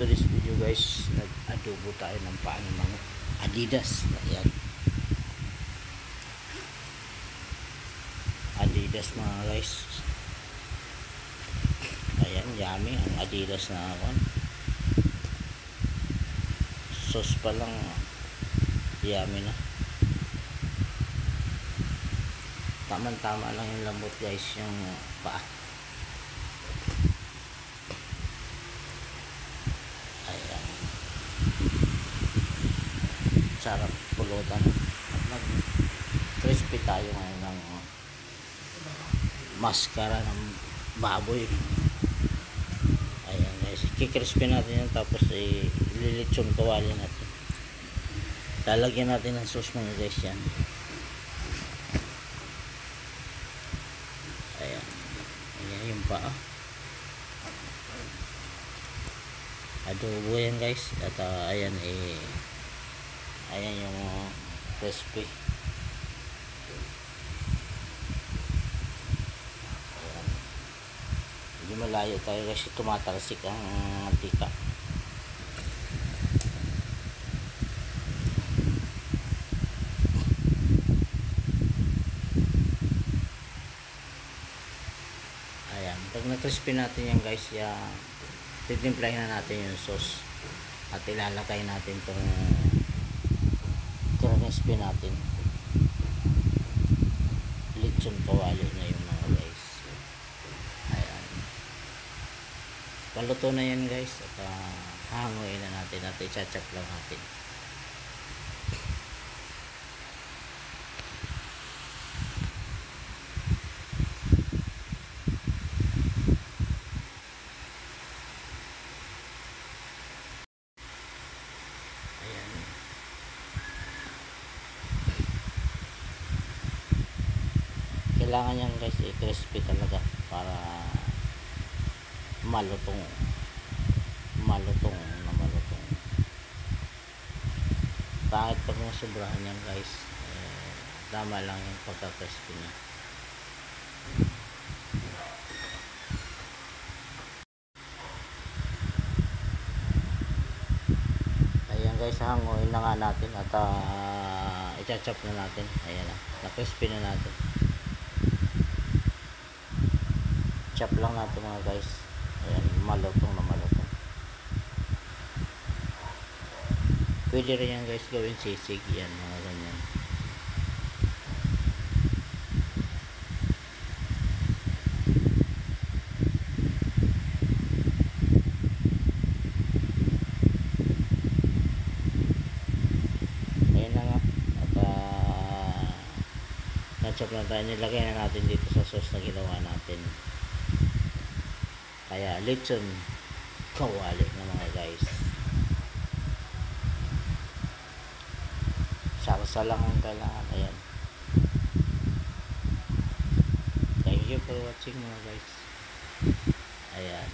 today's video guys, nag-adobo tayo ng paano ng Adidas. Ayan, Adidas mga guys. Ayan, yummy ang Adidas na ako. Sauce pa lang yummy na. Tama lang yung lambot guys, yung paa. Ayan, sarap pulutan. Nag crispy tayo ngayon ng maskara ng baboy. Ayan guys, kikrispy natin yan, tapos ililitsyon kawali natin. Lalagyan natin ng sauce mga guys yan. Ayan, ayan yung paa. Adobo yan guys. At ayan ayan yung crispy. Ayan. Hindi malayo tayo kasi tumatalsik ang mantika. Ayan, pag na-crispy natin yan guys, titimplahin na natin yung sauce at ilalagay natin itong crispy natin. Lechon kawali na yung mga guys. Ayan, paluto na yan guys, at hanguin na natin at i-chop lang natin. Kailangan yan guys crispy talaga para malutong na malutong. Kahit pag sobrahan yan guys, tama lang yung pagka-crispy niya. Ayan guys, hanguin na nga natin at i-chop na natin. Ayan na crispy na natin. Chop lang natin mga guys. Ayan, malutong na malutong. Pwede rin yan guys gawin sisig. Yan, mga ganyan. Ayan na nga. At na-chop na tayo. Nilagay na natin dito sa sauce na ginawa natin. Kaya lechon kawali na mga guys. Sarsa lang ang kailangan. Ayan. Thank you for watching mga guys. Ayan.